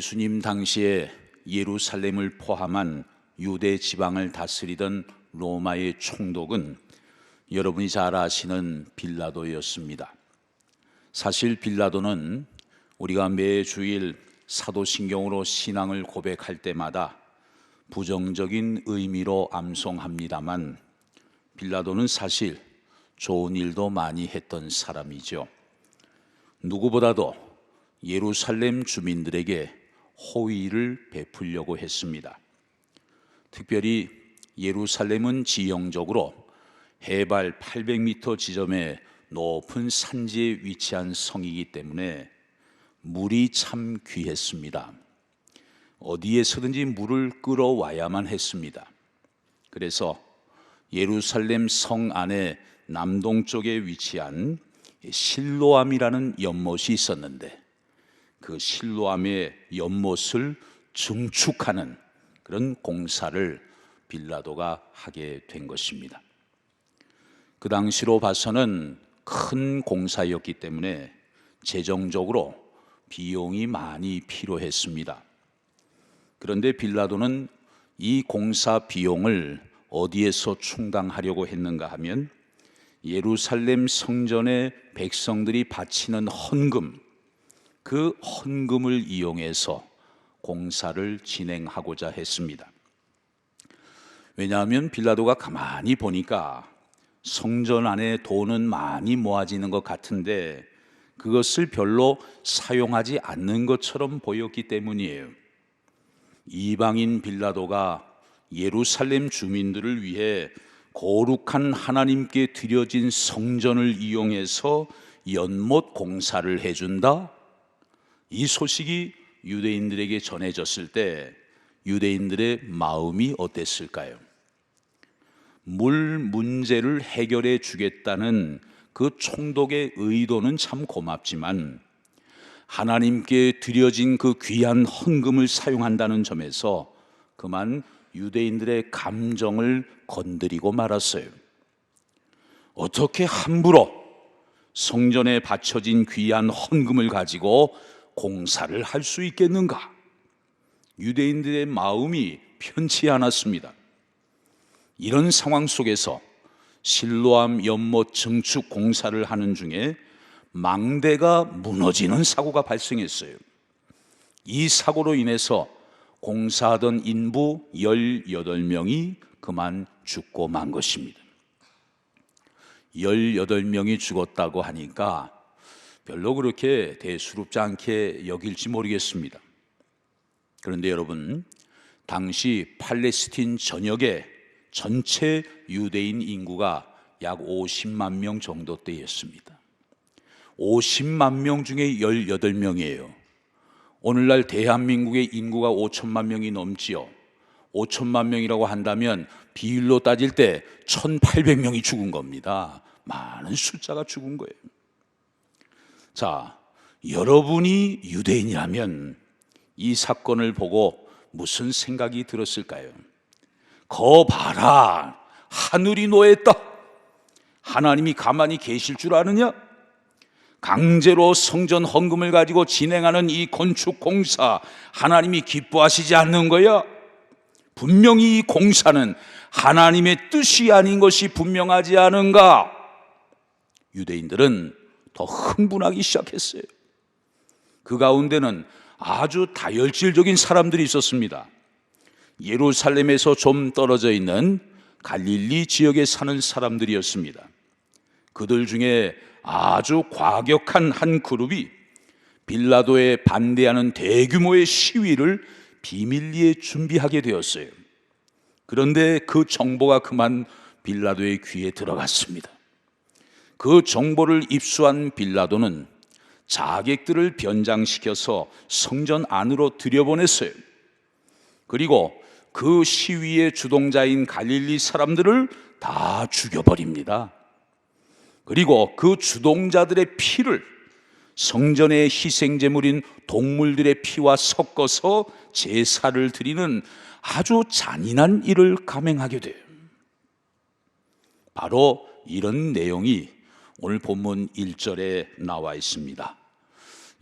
예수님 당시에 예루살렘을 포함한 유대 지방을 다스리던 로마의 총독은 여러분이 잘 아시는 빌라도였습니다. 사실 빌라도는 우리가 매주일 사도신경으로 신앙을 고백할 때마다 부정적인 의미로 암송합니다만, 빌라도는 사실 좋은 일도 많이 했던 사람이죠. 누구보다도 예루살렘 주민들에게 호의를 베풀려고 했습니다. 특별히 예루살렘은 지형적으로 해발 800m 지점의 높은 산지에 위치한 성이기 때문에 물이 참 귀했습니다. 어디에서든지 물을 끌어와야만 했습니다. 그래서 예루살렘 성 안에 남동쪽에 위치한 실로암이라는 연못이 있었는데, 그 실로암의 연못을 증축하는 그런 공사를 빌라도가 하게 된 것입니다. 그 당시로 봐서는 큰 공사였기 때문에 재정적으로 비용이 많이 필요했습니다. 그런데 빌라도는 이 공사 비용을 어디에서 충당하려고 했는가 하면, 예루살렘 성전의 백성들이 바치는 헌금, 그 헌금을 이용해서 공사를 진행하고자 했습니다. 왜냐하면 빌라도가 가만히 보니까 성전 안에 돈은 많이 모아지는 것 같은데 그것을 별로 사용하지 않는 것처럼 보였기 때문이에요. 이방인 빌라도가 예루살렘 주민들을 위해 거룩한 하나님께 드려진 성전을 이용해서 연못 공사를 해준다? 이 소식이 유대인들에게 전해졌을 때 유대인들의 마음이 어땠을까요? 물 문제를 해결해 주겠다는 그 총독의 의도는 참 고맙지만, 하나님께 드려진 그 귀한 헌금을 사용한다는 점에서 그만 유대인들의 감정을 건드리고 말았어요. 어떻게 함부로 성전에 바쳐진 귀한 헌금을 가지고 공사를 할 수 있겠는가? 유대인들의 마음이 편치 않았습니다. 이런 상황 속에서 실로암 연못 증축 공사를 하는 중에 망대가 무너지는 사고가 발생했어요. 이 사고로 인해서 공사하던 인부 18명이 그만 죽고 만 것입니다. 18명이 죽었다고 하니까 별로 그렇게 대수롭지 않게 여길지 모르겠습니다. 그런데 여러분, 당시 팔레스틴 전역의 전체 유대인 인구가 약 50만 명 정도 되었습니다. 50만 명 중에 18명이에요. 오늘날 대한민국의 인구가 5천만 명이 넘지요. 5천만 명이라고 한다면 비율로 따질 때 1,800명이 죽은 겁니다. 많은 숫자가 죽은 거예요. 자, 여러분이 유대인이라면 이 사건을 보고 무슨 생각이 들었을까요? 거 봐라, 하늘이 노했다. 하나님이 가만히 계실 줄 아느냐? 강제로 성전 헌금을 가지고 진행하는 이 건축 공사, 하나님이 기뻐하시지 않는 거야? 분명히 이 공사는 하나님의 뜻이 아닌 것이 분명하지 않은가? 유대인들은 더 흥분하기 시작했어요. 그 가운데는 아주 다혈질적인 사람들이 있었습니다. 예루살렘에서 좀 떨어져 있는 갈릴리 지역에 사는 사람들이었습니다. 그들 중에 아주 과격한 한 그룹이 빌라도에 반대하는 대규모의 시위를 비밀리에 준비하게 되었어요. 그런데 그 정보가 그만 빌라도의 귀에 들어갔습니다. 그 정보를 입수한 빌라도는 자객들을 변장시켜서 성전 안으로 들여보냈어요. 그리고 그 시위의 주동자인 갈릴리 사람들을 다 죽여버립니다. 그리고 그 주동자들의 피를 성전의 희생제물인 동물들의 피와 섞어서 제사를 드리는 아주 잔인한 일을 감행하게 돼요. 바로 이런 내용이 오늘 본문 1절에 나와 있습니다.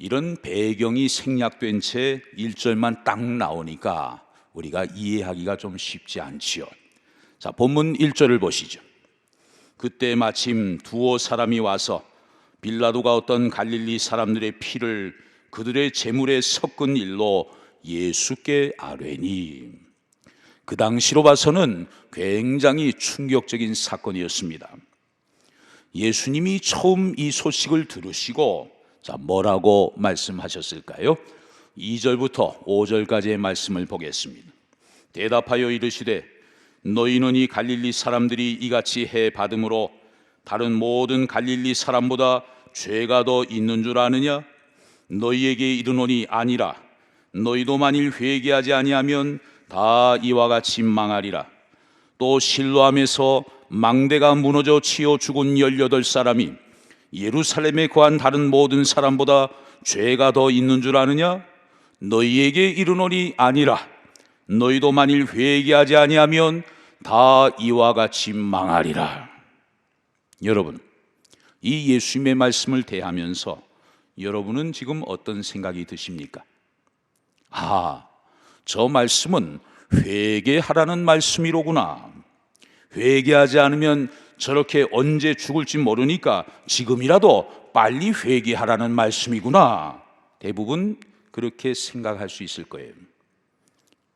이런 배경이 생략된 채 1절만 딱 나오니까 우리가 이해하기가 좀 쉽지 않지요. 자, 본문 1절을 보시죠. 그때 마침 두어 사람이 와서 빌라도가 어떤 갈릴리 사람들의 피를 그들의 제물에 섞은 일로 예수께 아뢰니, 그 당시로 봐서는 굉장히 충격적인 사건이었습니다. 예수님이 처음 이 소식을 들으시고 자, 뭐라고 말씀하셨을까요? 2절부터 5절까지의 말씀을 보겠습니다. 대답하여 이르시되 너희는 이 갈릴리 사람들이 이같이 해 받음으로 다른 모든 갈릴리 사람보다 죄가 더 있는 줄 아느냐? 너희에게 이르노니 아니라. 너희도 만일 회개하지 아니하면 다 이와 같이 망하리라. 또 실로암에서 망대가 무너져 치여 죽은 18사람이 예루살렘에 거한 다른 모든 사람보다 죄가 더 있는 줄 아느냐? 너희에게 이르노니 아니라. 너희도 만일 회개하지 아니하면 다 이와 같이 망하리라. 여러분, 이 예수님의 말씀을 대하면서 여러분은 지금 어떤 생각이 드십니까? 저 말씀은 회개하라는 말씀이로구나. 회개하지 않으면 저렇게 언제 죽을지 모르니까 지금이라도 빨리 회개하라는 말씀이구나. 대부분 그렇게 생각할 수 있을 거예요.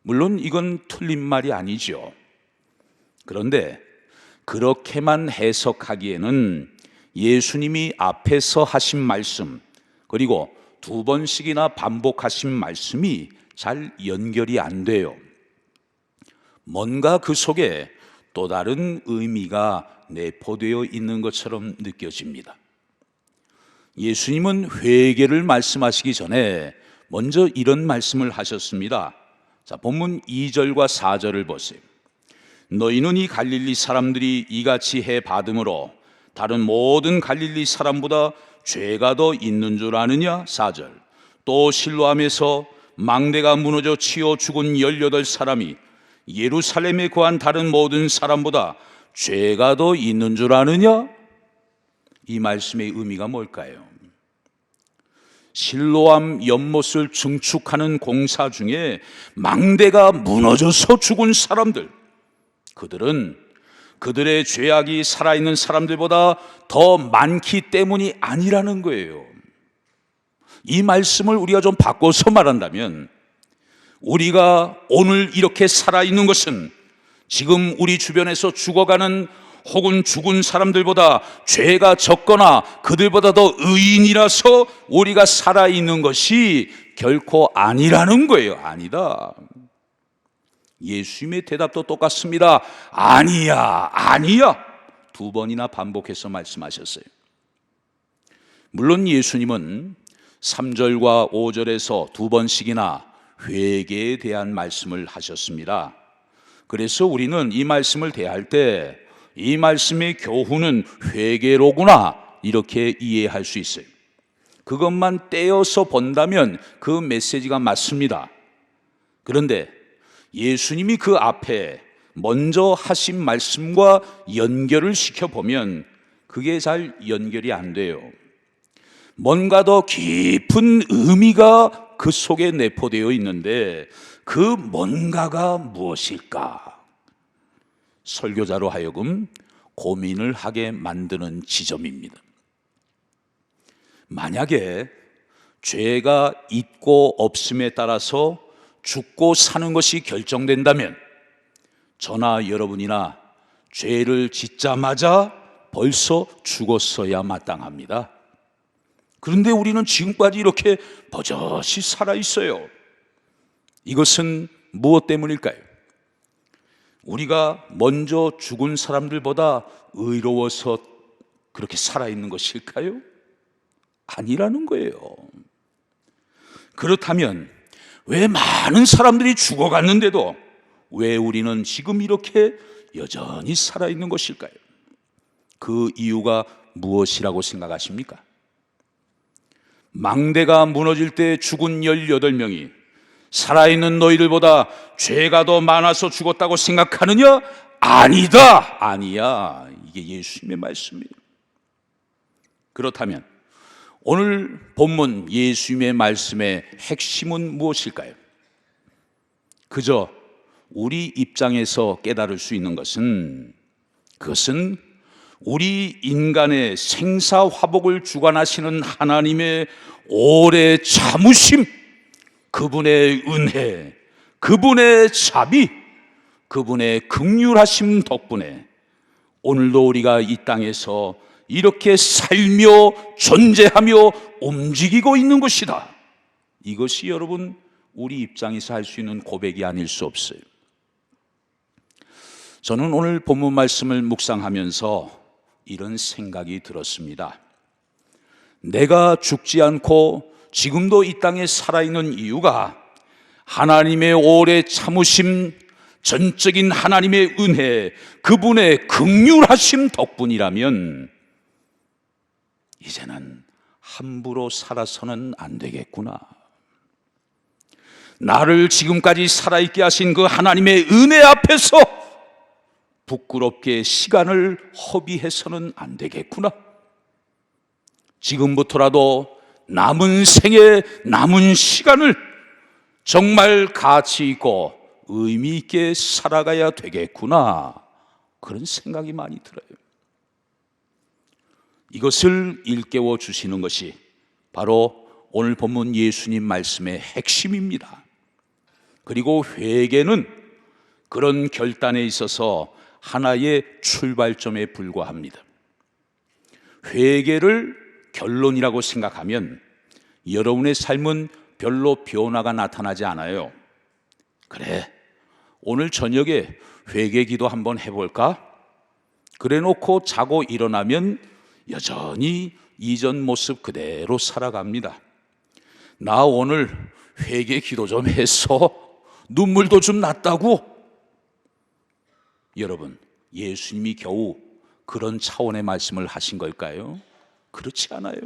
물론 이건 틀린 말이 아니죠. 그런데 그렇게만 해석하기에는 예수님이 앞에서 하신 말씀, 그리고 2번씩이나 반복하신 말씀이 잘 연결이 안 돼요. 뭔가 그 속에 또 다른 의미가 내포되어 있는 것처럼 느껴집니다. 예수님은 회개를 말씀하시기 전에 먼저 이런 말씀을 하셨습니다. 자, 본문 2절과 4절을 보세요. 너희는 이 갈릴리 사람들이 이같이 해 받음으로 다른 모든 갈릴리 사람보다 죄가 더 있는 줄 아느냐? 4절. 또 실로암에서 망대가 무너져 치여 죽은 18사람이 예루살렘에 거한 다른 모든 사람보다 죄가 더 있는 줄 아느냐? 이 말씀의 의미가 뭘까요? 실로암 연못을 증축하는 공사 중에 망대가 무너져서 죽은 사람들, 그들은 그들의 죄악이 살아있는 사람들보다 더 많기 때문이 아니라는 거예요. 이 말씀을 우리가 좀 바꿔서 말한다면, 우리가 오늘 이렇게 살아있는 것은 지금 우리 주변에서 죽어가는 혹은 죽은 사람들보다 죄가 적거나 그들보다 더 의인이라서 우리가 살아있는 것이 결코 아니라는 거예요. 아니다. 예수님의 대답도 똑같습니다. 아니야, 아니야. 2번이나 반복해서 말씀하셨어요. 물론 예수님은 3절과 5절에서 2번씩이나 회개에 대한 말씀을 하셨습니다. 그래서 우리는 이 말씀을 대할 때 이 말씀의 교훈은 회개로구나, 이렇게 이해할 수 있어요. 그것만 떼어서 본다면 그 메시지가 맞습니다. 그런데 예수님이 그 앞에 먼저 하신 말씀과 연결을 시켜보면 그게 잘 연결이 안 돼요. 뭔가 더 깊은 의미가 그 속에 내포되어 있는데 그 뭔가가 무엇일까? 설교자로 하여금 고민을 하게 만드는 지점입니다. 만약에 죄가 있고 없음에 따라서 죽고 사는 것이 결정된다면 저나 여러분이나 죄를 짓자마자 벌써 죽었어야 마땅합니다. 그런데 우리는 지금까지 이렇게 버젓이 살아 있어요. 이것은 무엇 때문일까요? 우리가 먼저 죽은 사람들보다 의로워서 그렇게 살아있는 것일까요? 아니라는 거예요. 그렇다면 왜 많은 사람들이 죽어갔는데도 왜 우리는 지금 이렇게 여전히 살아있는 것일까요? 그 이유가 무엇이라고 생각하십니까? 망대가 무너질 때 죽은 18명이 살아있는 너희들보다 죄가 더 많아서 죽었다고 생각하느냐? 아니다! 아니야. 이게 예수님의 말씀이에요. 그렇다면 오늘 본문 예수님의 말씀의 핵심은 무엇일까요? 그저 우리 입장에서 깨달을 수 있는 것은, 그것은 우리 인간의 생사화복을 주관하시는 하나님의 오래 참으심, 그분의 은혜, 그분의 자비, 그분의 긍휼하심 덕분에 오늘도 우리가 이 땅에서 이렇게 살며 존재하며 움직이고 있는 것이다. 이것이 여러분 우리 입장에서 할 수 있는 고백이 아닐 수 없어요. 저는 오늘 본문 말씀을 묵상하면서 이런 생각이 들었습니다. 내가 죽지 않고 지금도 이 땅에 살아있는 이유가 하나님의 오래 참으심, 전적인 하나님의 은혜, 그분의 긍휼하심 덕분이라면 이제는 함부로 살아서는 안 되겠구나. 나를 지금까지 살아있게 하신 그 하나님의 은혜 앞에서 부끄럽게 시간을 허비해서는 안 되겠구나. 지금부터라도 남은 생에 남은 시간을 정말 가치 있고 의미 있게 살아가야 되겠구나. 그런 생각이 많이 들어요. 이것을 일깨워 주시는 것이 바로 오늘 본문 예수님 말씀의 핵심입니다. 그리고 회개는 그런 결단에 있어서 하나의 출발점에 불과합니다. 회개를 결론이라고 생각하면 여러분의 삶은 별로 변화가 나타나지 않아요. 그래, 오늘 저녁에 회개 기도 한번 해볼까? 그래 놓고 자고 일어나면 여전히 이전 모습 그대로 살아갑니다. 나 오늘 회개 기도 좀 해서 눈물도 좀 났다고? 여러분, 예수님이 겨우 그런 차원의 말씀을 하신 걸까요? 그렇지 않아요.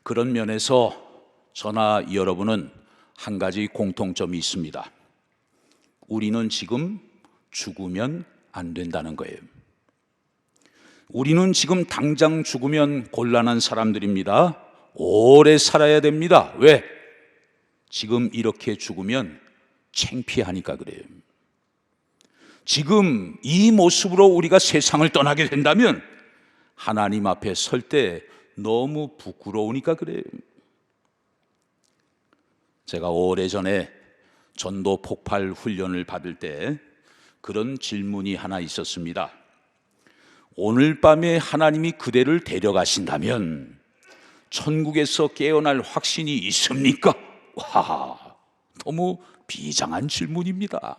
그런 면에서 저나 여러분은 한 가지 공통점이 있습니다. 우리는 지금 죽으면 안 된다는 거예요. 우리는 지금 당장 죽으면 곤란한 사람들입니다. 오래 살아야 됩니다. 왜? 지금 이렇게 죽으면 창피하니까 그래요. 지금 이 모습으로 우리가 세상을 떠나게 된다면 하나님 앞에 설 때 너무 부끄러우니까 그래요. 제가 오래전에 전도 폭발 훈련을 받을 때 그런 질문이 하나 있었습니다. 오늘 밤에 하나님이 그대를 데려가신다면 천국에서 깨어날 확신이 있습니까? 와, 너무 비장한 질문입니다.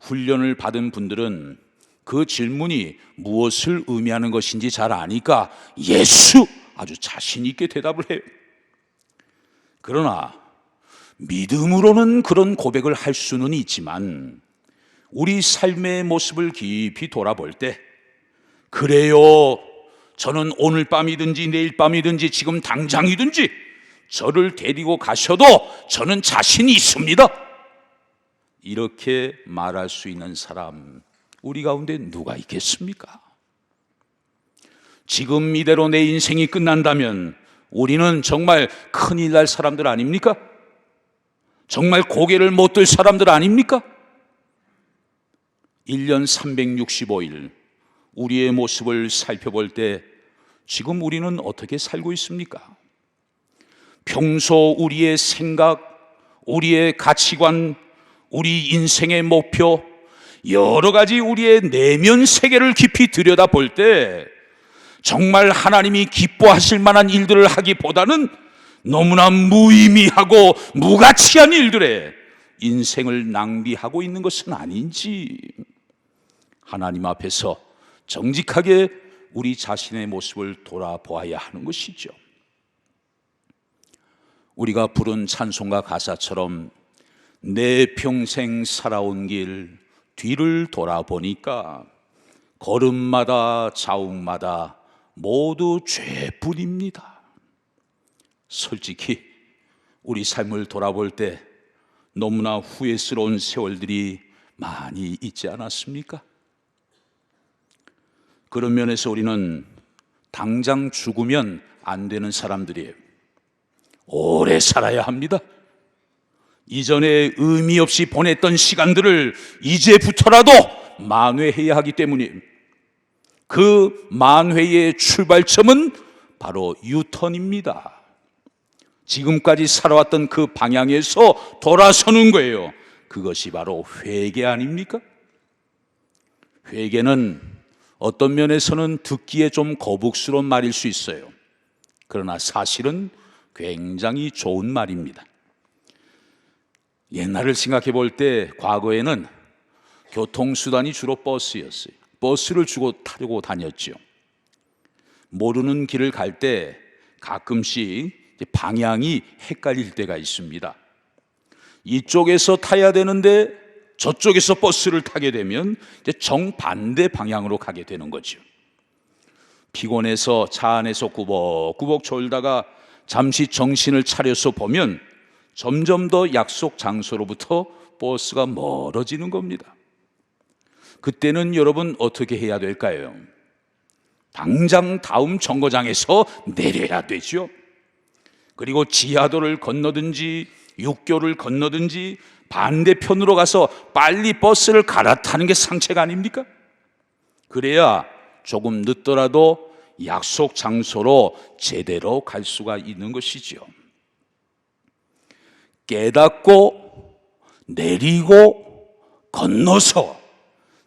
훈련을 받은 분들은 그 질문이 무엇을 의미하는 것인지 잘 아니까 예수! 아주 자신 있게 대답을 해요. 그러나 믿음으로는 그런 고백을 할 수는 있지만 우리 삶의 모습을 깊이 돌아볼 때 그래요, 저는 오늘 밤이든지 내일 밤이든지 지금 당장이든지 저를 데리고 가셔도 저는 자신이 있습니다. 이렇게 말할 수 있는 사람 우리 가운데 누가 있겠습니까? 지금 이대로 내 인생이 끝난다면 우리는 정말 큰일 날 사람들 아닙니까? 정말 고개를 못 들 사람들 아닙니까? 1년 365일 우리의 모습을 살펴볼 때 지금 우리는 어떻게 살고 있습니까? 평소 우리의 생각, 우리의 가치관, 우리 인생의 목표, 여러 가지 우리의 내면 세계를 깊이 들여다볼 때 정말 하나님이 기뻐하실 만한 일들을 하기보다는 너무나 무의미하고 무가치한 일들에 인생을 낭비하고 있는 것은 아닌지 하나님 앞에서 정직하게 우리 자신의 모습을 돌아보아야 하는 것이죠. 우리가 부른 찬송가 가사처럼 내 평생 살아온 길 뒤를 돌아보니까 걸음마다 자욱마다 모두 죄뿐입니다. 솔직히 우리 삶을 돌아볼 때 너무나 후회스러운 세월들이 많이 있지 않았습니까? 그런 면에서 우리는 당장 죽으면 안 되는 사람들이에요. 오래 살아야 합니다. 이전에 의미 없이 보냈던 시간들을 이제부터라도 만회해야 하기 때문이에요. 그 만회의 출발점은 바로 유턴입니다. 지금까지 살아왔던 그 방향에서 돌아서는 거예요. 그것이 바로 회개 아닙니까? 회개는 어떤 면에서는 듣기에 좀 거북스러운 말일 수 있어요. 그러나 사실은 굉장히 좋은 말입니다. 옛날을 생각해 볼 때 과거에는 교통수단이 주로 버스였어요. 버스를 주고 타고 다녔죠. 모르는 길을 갈 때 가끔씩 방향이 헷갈릴 때가 있습니다. 이쪽에서 타야 되는데 저쪽에서 버스를 타게 되면 이제 정반대 방향으로 가게 되는 거죠. 피곤해서 차 안에서 꾸벅꾸벅 졸다가 잠시 정신을 차려서 보면 점점 더 약속 장소로부터 버스가 멀어지는 겁니다. 그때는 여러분 어떻게 해야 될까요? 당장 다음 정거장에서 내려야 되죠. 그리고 지하도를 건너든지 육교를 건너든지 반대편으로 가서 빨리 버스를 갈아타는 게 상책 아닙니까? 그래야 조금 늦더라도 약속 장소로 제대로 갈 수가 있는 것이죠. 깨닫고 내리고 건너서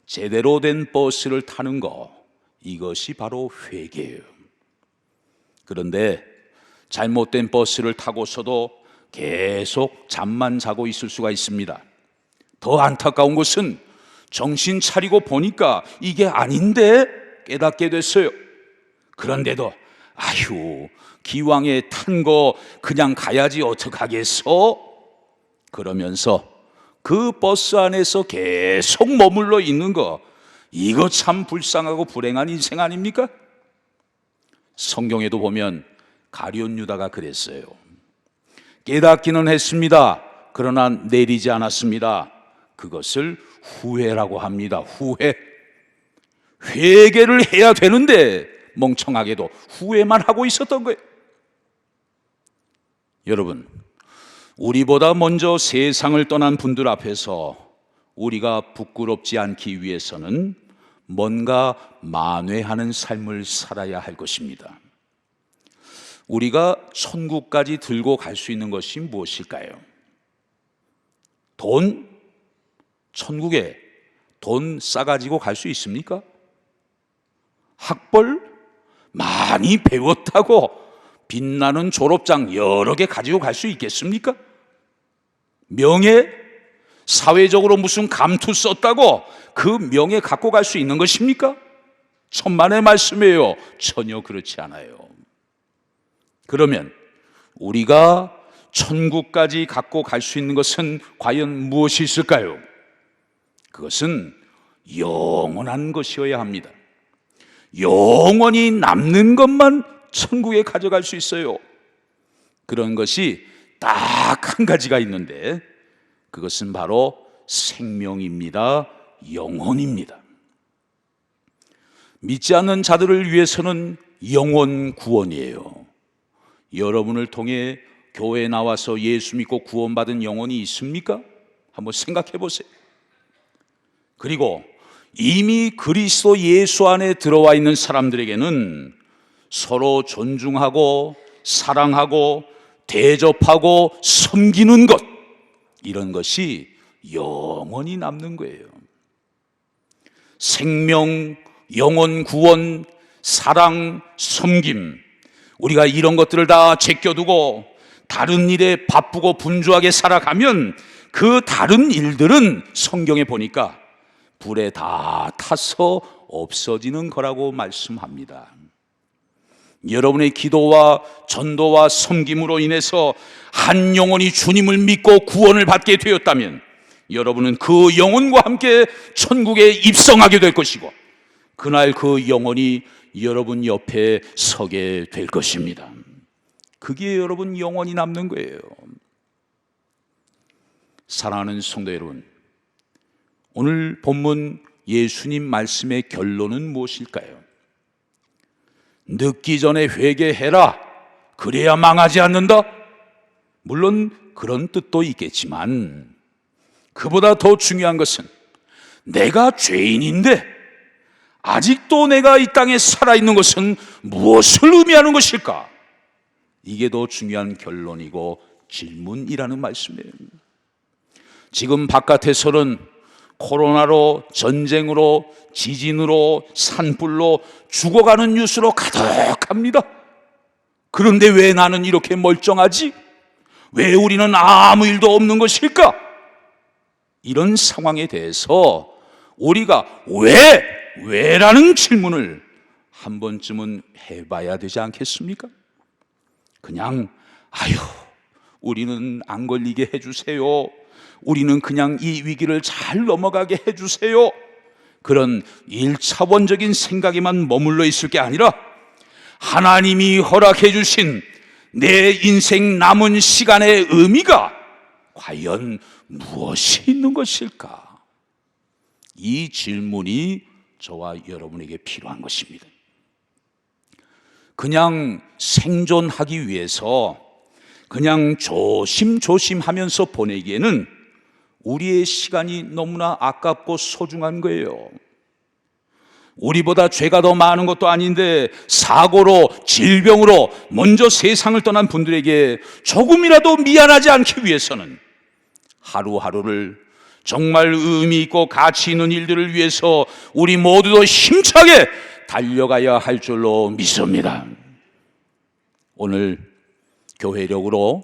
제대로 된 버스를 타는 거, 이것이 바로 회개예요. 그런데 잘못된 버스를 타고서도 계속 잠만 자고 있을 수가 있습니다. 더 안타까운 것은 정신 차리고 보니까 이게 아닌데 깨닫게 됐어요. 그런데도 아휴, 기왕에 탄 거 그냥 가야지 어떡하겠어? 그러면서 그 버스 안에서 계속 머물러 있는 거, 이거 참 불쌍하고 불행한 인생 아닙니까? 성경에도 보면 가룟 유다가 그랬어요. 깨닫기는 했습니다. 그러나 내리지 않았습니다. 그것을 후회라고 합니다. 후회. 회개를 해야 되는데 멍청하게도 후회만 하고 있었던 거예요. 여러분, 우리보다 먼저 세상을 떠난 분들 앞에서 우리가 부끄럽지 않기 위해서는 뭔가 만회하는 삶을 살아야 할 것입니다. 우리가 천국까지 들고 갈 수 있는 것이 무엇일까요? 돈? 천국에 돈 싸가지고 갈 수 있습니까? 학벌? 많이 배웠다고 빛나는 졸업장 여러 개 가지고 갈 수 있겠습니까? 명예? 사회적으로 무슨 감투 썼다고 그 명예 갖고 갈 수 있는 것입니까? 천만의 말씀이에요. 전혀 그렇지 않아요. 그러면 우리가 천국까지 갖고 갈 수 있는 것은 과연 무엇이 있을까요? 그것은 영원한 것이어야 합니다. 영원히 남는 것만 천국에 가져갈 수 있어요. 그런 것이 딱 한 가지가 있는데 그것은 바로 생명입니다. 영혼입니다. 믿지 않는 자들을 위해서는 영혼 구원이에요. 여러분을 통해 교회에 나와서 예수 믿고 구원받은 영혼이 있습니까? 한번 생각해 보세요. 그리고 이미 그리스도 예수 안에 들어와 있는 사람들에게는 서로 존중하고 사랑하고 대접하고 섬기는 것, 이런 것이 영원히 남는 거예요. 생명, 영혼 구원, 사랑, 섬김, 우리가 이런 것들을 다 제껴두고 다른 일에 바쁘고 분주하게 살아가면 그 다른 일들은 성경에 보니까 불에 다 타서 없어지는 거라고 말씀합니다. 여러분의 기도와 전도와 섬김으로 인해서 한 영혼이 주님을 믿고 구원을 받게 되었다면 여러분은 그 영혼과 함께 천국에 입성하게 될 것이고 그날 그 영혼이 여러분 옆에 서게 될 것입니다. 그게 여러분 영원히 남는 거예요. 사랑하는 성도 여러분, 오늘 본문 예수님 말씀의 결론은 무엇일까요? 늦기 전에 회개해라. 그래야 망하지 않는다. 물론 그런 뜻도 있겠지만 그보다 더 중요한 것은 내가 죄인인데 아직도 내가 이 땅에 살아있는 것은 무엇을 의미하는 것일까? 이게 더 중요한 결론이고 질문이라는 말씀이에요. 지금 바깥에서는 코로나로, 전쟁으로, 지진으로, 산불로 죽어가는 뉴스로 가득합니다. 그런데 왜 나는 이렇게 멀쩡하지? 왜 우리는 아무 일도 없는 것일까? 이런 상황에 대해서 우리가 왜라는 질문을 한 번쯤은 해봐야 되지 않겠습니까? 그냥 우리는 안 걸리게 해주세요. 우리는 그냥 이 위기를 잘 넘어가게 해주세요. 그런 1차원적인 생각에만 머물러 있을 게 아니라 하나님이 허락해 주신 내 인생 남은 시간의 의미가 과연 무엇이 있는 것일까? 이 질문이 저와 여러분에게 필요한 것입니다. 그냥 생존하기 위해서 그냥 조심조심 하면서 보내기에는 우리의 시간이 너무나 아깝고 소중한 거예요. 우리보다 죄가 더 많은 것도 아닌데 사고로, 질병으로 먼저 세상을 떠난 분들에게 조금이라도 미안하지 않기 위해서는 하루하루를 정말 의미 있고 가치 있는 일들을 위해서 우리 모두도 힘차게 달려가야 할 줄로 믿습니다. 오늘 교회력으로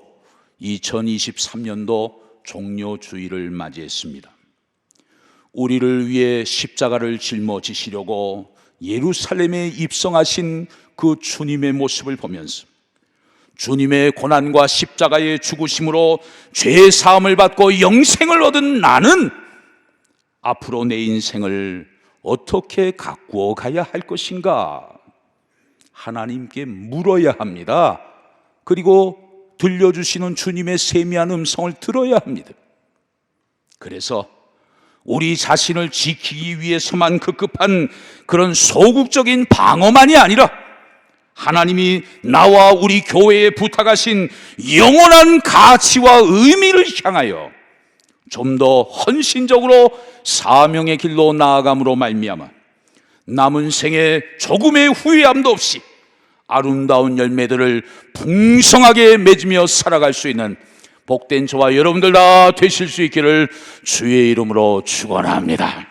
2023년도 종료주일을 맞이했습니다. 우리를 위해 십자가를 짊어지시려고 예루살렘에 입성하신 그 주님의 모습을 보면서 주님의 고난과 십자가의 죽으심으로 죄의 사함을 받고 영생을 얻은 나는 앞으로 내 인생을 어떻게 가꾸어 가야 할 것인가? 하나님께 물어야 합니다. 그리고 들려주시는 주님의 세미한 음성을 들어야 합니다. 그래서 우리 자신을 지키기 위해서만 급급한 그런 소극적인 방어만이 아니라 하나님이 나와 우리 교회에 부탁하신 영원한 가치와 의미를 향하여 좀 더 헌신적으로 사명의 길로 나아감으로 말미암아 남은 생에 조금의 후회함도 없이 아름다운 열매들을 풍성하게 맺으며 살아갈 수 있는 복된 저와 여러분들 다 되실 수 있기를 주의 이름으로 축원합니다.